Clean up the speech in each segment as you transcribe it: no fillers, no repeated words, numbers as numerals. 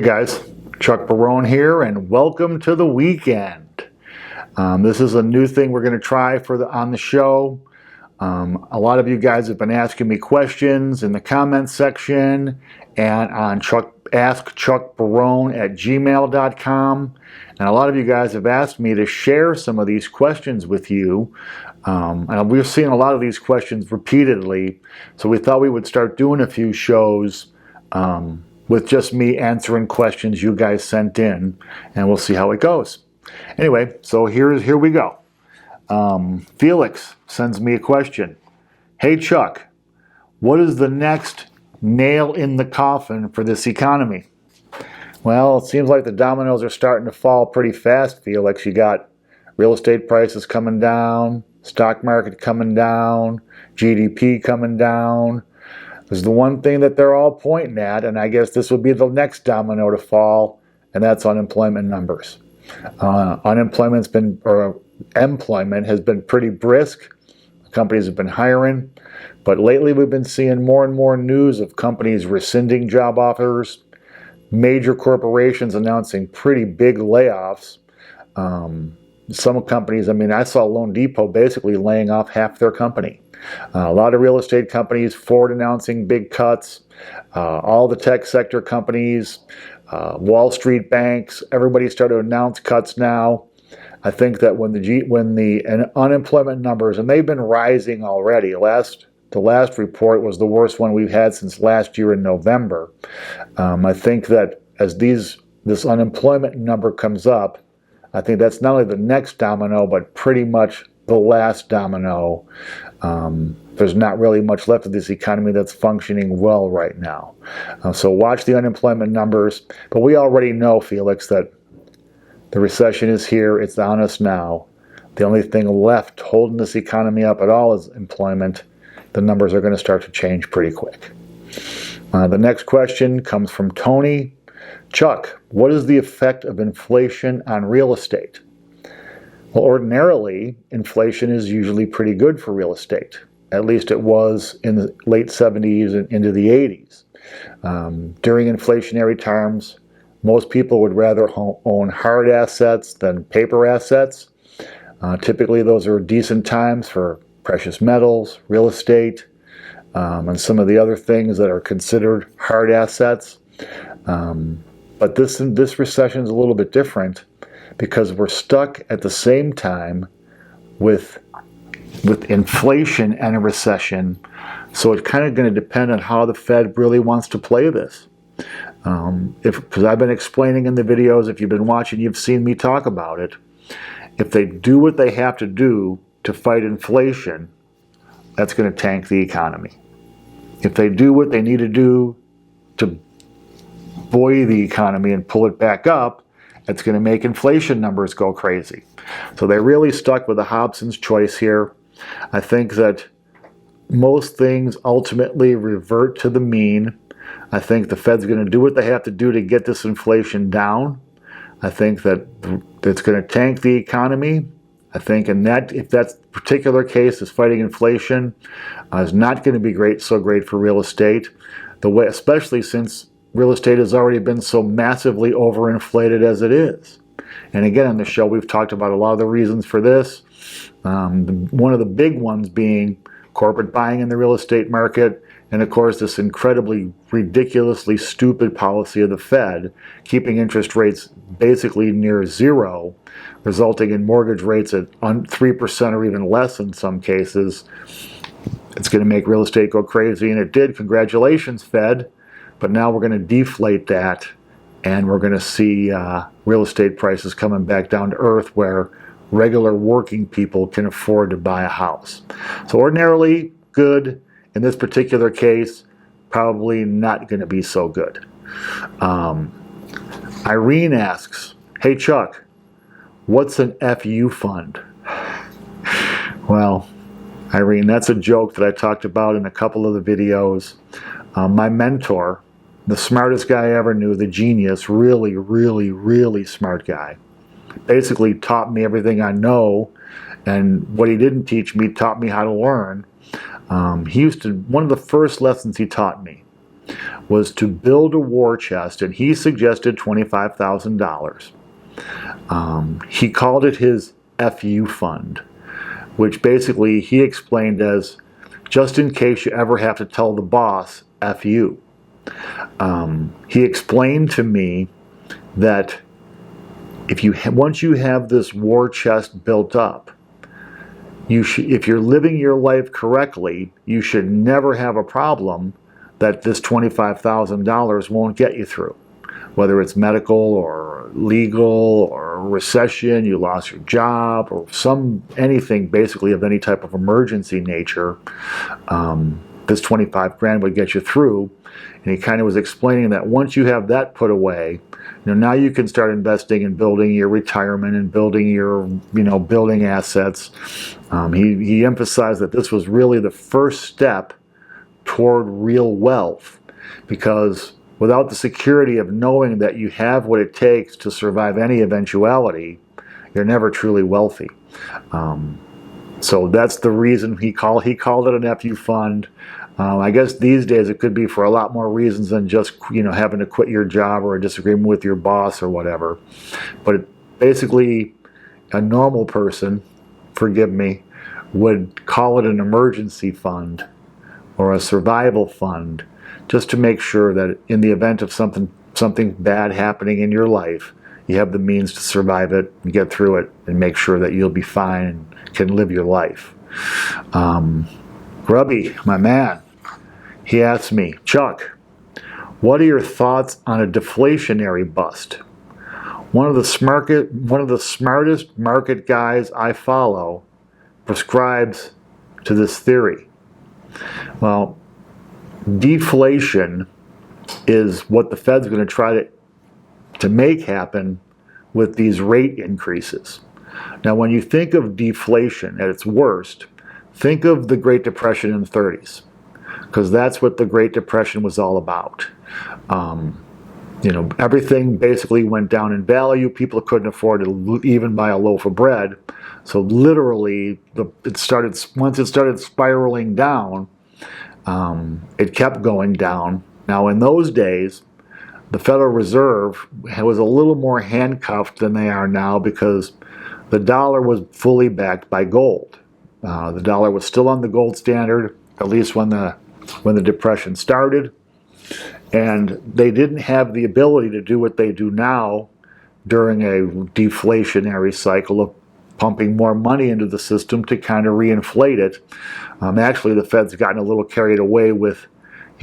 guys, Chuck Barone here, and welcome to the weekend. This is a new thing we're going to try on the show. A lot of you guys have been asking me questions in the comments section and on askchuckbarone@gmail.com. And a lot of you guys have asked me to share some of these questions with you. And we're seeing a lot of these questions repeatedly, so we thought we would start doing a few shows with just me answering questions you guys sent in, and we'll see how it goes. Anyway, so here we go. Felix sends me a question. Hey Chuck, what is the next nail in the coffin for this economy? Well, it seems like the dominoes are starting to fall pretty fast, Felix. You got real estate prices coming down, stock market coming down, GDP coming down. There's the one thing that they're all pointing at, and I guess this would be the next domino to fall, and that's unemployment numbers. Employment has been pretty brisk. Companies have been hiring, but lately we've been seeing more and more news of companies rescinding job offers, major corporations announcing pretty big layoffs. Some companies, I saw Loan Depot basically laying off half their company. A lot of real estate companies, Ford announcing big cuts, all the tech sector companies, Wall Street banks, everybody started to announce cuts now. I think that when the unemployment numbers, and they've been rising already, the last report was the worst one we've had since last year in November. I think that as this unemployment number comes up, I think that's not only the next domino, but pretty much the last domino. There's not really much left of this economy that's functioning well right now. So watch the unemployment numbers. But we already know, Felix, that the recession is here. It's on us now. The only thing left holding this economy up at all is employment. The numbers are going to start to change pretty quick. The next question comes from Tony. Chuck, what is the effect of inflation on real estate? Well, ordinarily, inflation is usually pretty good for real estate. At least it was in the late 70s and into the 80s. During inflationary times, most people would rather own hard assets than paper assets. Typically, those are decent times for precious metals, real estate, and some of the other things that are considered hard assets. But this recession is a little bit different because we're stuck at the same time with inflation and a recession. So it's kind of going to depend on how the Fed really wants to play this. Because I've been explaining in the videos, if you've been watching, you've seen me talk about it. If they do what they have to do to fight inflation, that's going to tank the economy. If they do what they need to do to buoy the economy and pull it back up, it's going to make inflation numbers go crazy. So they really stuck with the Hobson's choice here. I think that most things ultimately revert to the mean. I think the Fed's going to do what they have to do to get this inflation down. I think that it's going to tank the economy. I think if that particular case is fighting inflation, is not going to be so great for real estate. Especially since real estate has already been so massively overinflated as it is. And again, on the show, we've talked about a lot of the reasons for this. One of the big ones being corporate buying in the real estate market, and of course, this incredibly, ridiculously stupid policy of the Fed, keeping interest rates basically near zero, resulting in mortgage rates at 3% or even less in some cases. It's going to make real estate go crazy, and it did. Congratulations, Fed. But now we're going to deflate that, and we're going to see real estate prices coming back down to earth where regular working people can afford to buy a house. So ordinarily good. In this particular case, probably not going to be so good. Irene asks, hey Chuck, what's an FU fund? Well, Irene, that's a joke that I talked about in a couple of the videos. My mentor, the smartest guy I ever knew, the genius, really, really, really smart guy, basically taught me everything I know, and what he didn't teach me taught me how to learn. One of the first lessons he taught me was to build a war chest, and he suggested $25,000. He called it his FU fund, which basically he explained as just in case you ever have to tell the boss FU. He explained to me that once you have this war chest built up, if you're living your life correctly, you should never have a problem that this $25,000 won't get you through. Whether it's medical or legal or recession, you lost your job, or anything basically of any type of emergency nature, this 25 grand would get you through. And he kind of was explaining that once you have that put away, now you can start investing in building your retirement and building your, building assets. He emphasized that this was really the first step toward real wealth, because without the security of knowing that you have what it takes to survive any eventuality, you're never truly wealthy. So that's the reason he called it an FU fund. I guess these days it could be for a lot more reasons than just having to quit your job or a disagreement with your boss or whatever. But basically, a normal person, forgive me, would call it an emergency fund or a survival fund, just to make sure that in the event of something bad happening in your life, you have the means to survive it and get through it and make sure that you'll be fine and can live your life. Grubby, my man, he asked me, Chuck, what are your thoughts on a deflationary bust? One of the smartest market guys I follow prescribes to this theory. Well, deflation is what the Fed's going to try to make happen with these rate increases. Now, when you think of deflation at its worst, think of the Great Depression in the 30s, because that's what the Great Depression was all about. Everything basically went down in value. People couldn't afford to even buy a loaf of bread. So literally, once it started spiraling down, it kept going down. Now, in those days, the Federal Reserve was a little more handcuffed than they are now, because the dollar was fully backed by gold. The dollar was still on the gold standard, at least when the Depression started. And they didn't have the ability to do what they do now during a deflationary cycle of pumping more money into the system to kind of reinflate it. Actually, the Fed's gotten a little carried away with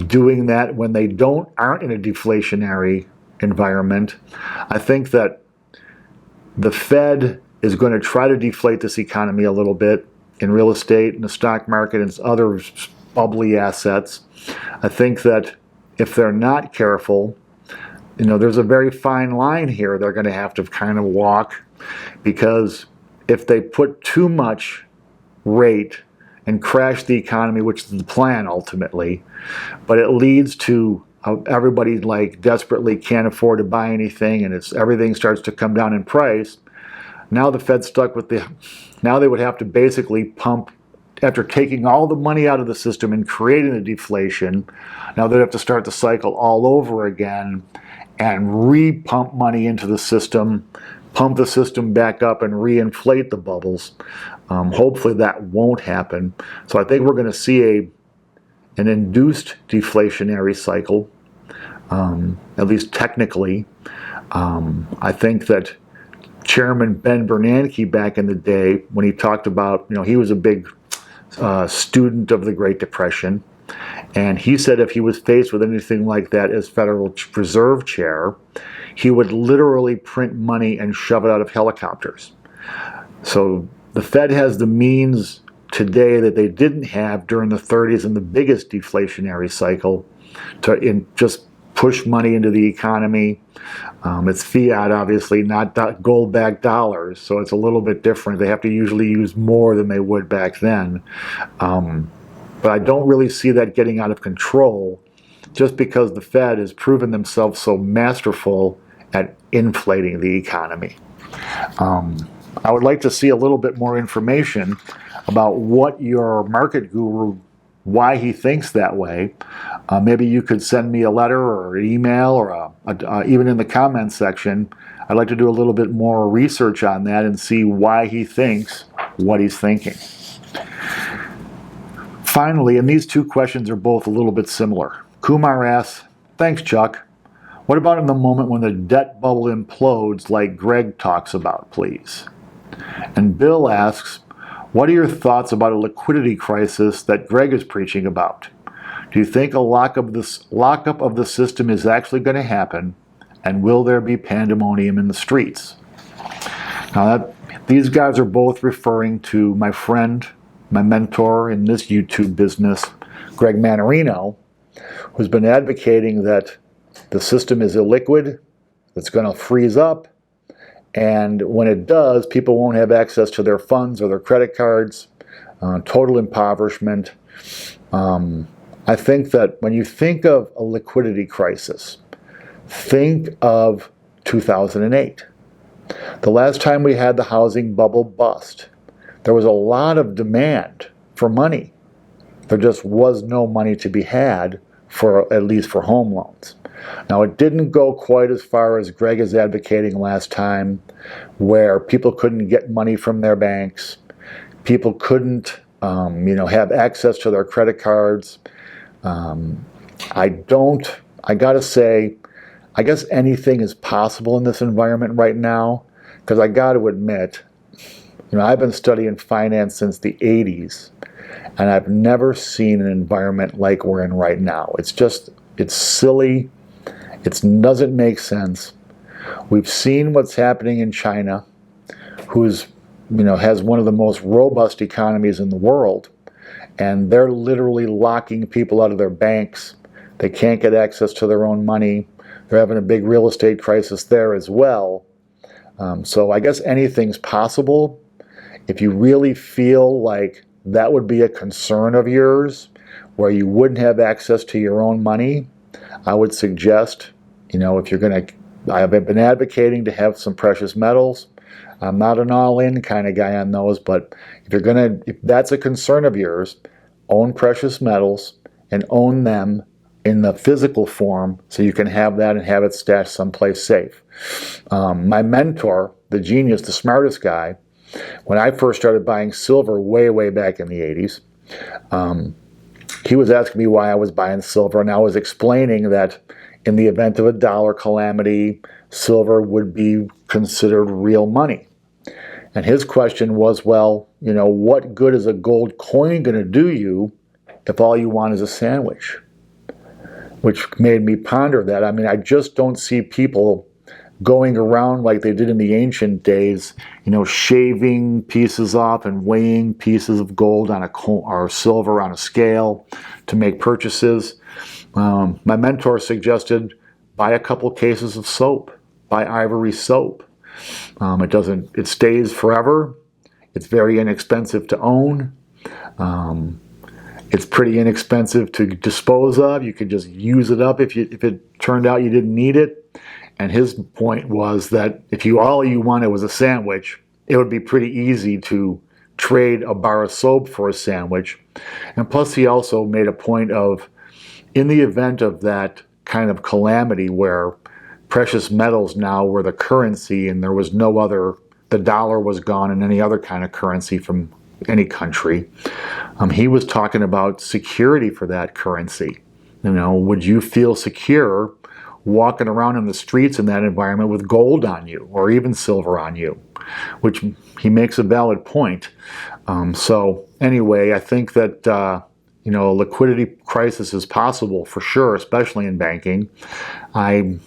doing that when they aren't in a deflationary environment. I think that the Fed is going to try to deflate this economy a little bit in real estate and the stock market and other bubbly assets. I think that if they're not careful, there's a very fine line here they're going to have to kind of walk, because if they put too much rate and crash the economy, which is the plan ultimately, but it leads to everybody desperately can't afford to buy anything, and everything starts to come down in price. Now the Fed's stuck with now they would have to basically pump, after taking all the money out of the system and creating the deflation, now they'd have to start the cycle all over again and re-pump money into the system, pump the system back up and reinflate the bubbles. Hopefully that won't happen. So I think we're going to see an induced deflationary cycle, at least technically. I think that Chairman Ben Bernanke back in the day, when he talked about, he was a big student of the Great Depression, and he said if he was faced with anything like that as Federal Reserve Chair, he would literally print money and shove it out of helicopters. So the Fed has the means today that they didn't have during the 30s and the biggest deflationary cycle to just push money into the economy. It's fiat, obviously, not gold-backed dollars, so it's a little bit different. They have to usually use more than they would back then. But I don't really see that getting out of control, just because the Fed has proven themselves so masterful at inflating the economy. I would like to see a little bit more information about what your market guru why he thinks that way, maybe you could send me a letter or an email or even in the comments section. I'd like to do a little bit more research on that and see why he thinks what he's thinking. Finally, and these two questions are both a little bit similar. Kumar asks, thanks, Chuck. What about in the moment when the debt bubble implodes like Greg talks about, please? And Bill asks, what are your thoughts about a liquidity crisis that Greg is preaching about? Do you think a lockup of the system is actually going to happen? And will there be pandemonium in the streets? Now, these guys are both referring to my friend, my mentor in this YouTube business, Greg Manarino, who's been advocating that the system is illiquid, it's going to freeze up, and when it does, people won't have access to their funds or their credit cards, total impoverishment. I think that when you think of a liquidity crisis, think of 2008. The last time we had the housing bubble bust, there was a lot of demand for money. There just was no money to be had, at least for home loans. Now, it didn't go quite as far as Greg is advocating last time, where people couldn't get money from their banks, people couldn't, have access to their credit cards. I gotta say, I guess anything is possible in this environment right now, because I got to admit, I've been studying finance since the 80s, and I've never seen an environment like we're in right now. It's silly. It doesn't make sense. We've seen what's happening in China, has one of the most robust economies in the world, and they're literally locking people out of their banks. They can't get access to their own money. They're having a big real estate crisis there as well. So I guess anything's possible. If you really feel like that would be a concern of yours, where you wouldn't have access to your own money, I would suggest, if you're going to, I've been advocating to have some precious metals. I'm not an all-in kind of guy on those, but if that's a concern of yours, own precious metals and own them in the physical form so you can have that and have it stashed someplace safe. My mentor, the genius, the smartest guy, when I first started buying silver way, way back in the 80s, he was asking me why I was buying silver, and I was explaining that in the event of a dollar calamity, silver would be considered real money. And his question was, well, what good is a gold coin going to do you if all you want is a sandwich? Which made me ponder that. I just don't see people going around like they did in the ancient days, shaving pieces off and weighing pieces of gold or silver on a scale to make purchases. My mentor suggested buy a couple cases of soap, buy ivory soap. It stays forever. It's very inexpensive to own. It's pretty inexpensive to dispose of. You could just use it up if it turned out you didn't need it. And his point was that if all you wanted was a sandwich, it would be pretty easy to trade a bar of soap for a sandwich. And plus he also made a point of, in the event of that kind of calamity where precious metals now were the currency and there was no other, the dollar was gone and any other kind of currency from any country, he was talking about security for that currency. Would you feel secure walking around in the streets in that environment with gold on you or even silver on you? Which he makes a valid point. So anyway, I think that a liquidity crisis is possible for sure, especially in banking. I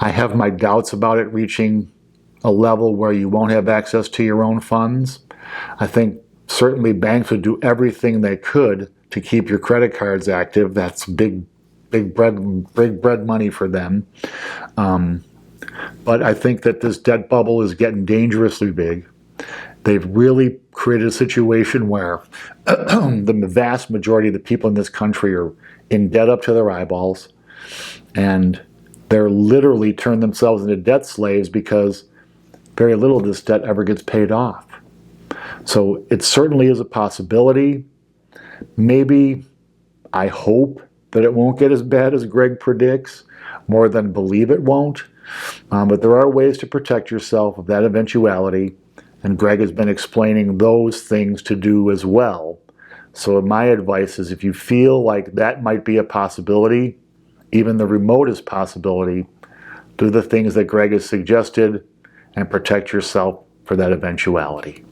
have my doubts about it reaching a level where you won't have access to your own funds. I think certainly banks would do everything they could to keep your credit cards active. That's big bread money for them. But I think that this debt bubble is getting dangerously big. They've really created a situation where the vast majority of the people in this country are in debt up to their eyeballs, and they're literally turned themselves into debt slaves because very little of this debt ever gets paid off. So it certainly is a possibility. Maybe, I hope that it won't get as bad as Greg predicts, more than believe it won't. But there are ways to protect yourself of that eventuality, and Greg has been explaining those things to do as well. So my advice is, if you feel like that might be a possibility, even the remotest possibility, do the things that Greg has suggested and protect yourself for that eventuality.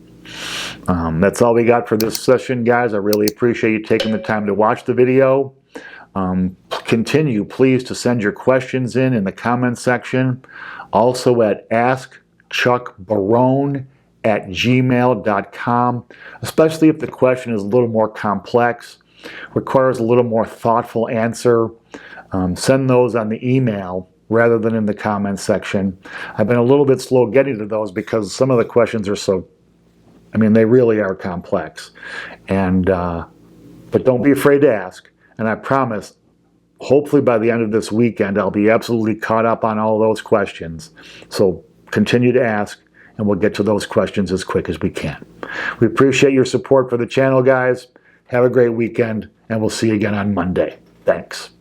That's all we got for this session, guys. I really appreciate you taking the time to watch the video. Continue, please, to send your questions in the comments section. Also at askchuckbarone@gmail.com, especially if the question is a little more complex, requires a little more thoughtful answer. Send those on the email rather than in the comments section. I've been a little bit slow getting to those because some of the questions are so, they really are complex. But don't be afraid to ask. And I promise, hopefully by the end of this weekend, I'll be absolutely caught up on all those questions. So continue to ask, and we'll get to those questions as quick as we can. We appreciate your support for the channel, guys. Have a great weekend, and we'll see you again on Monday. Thanks.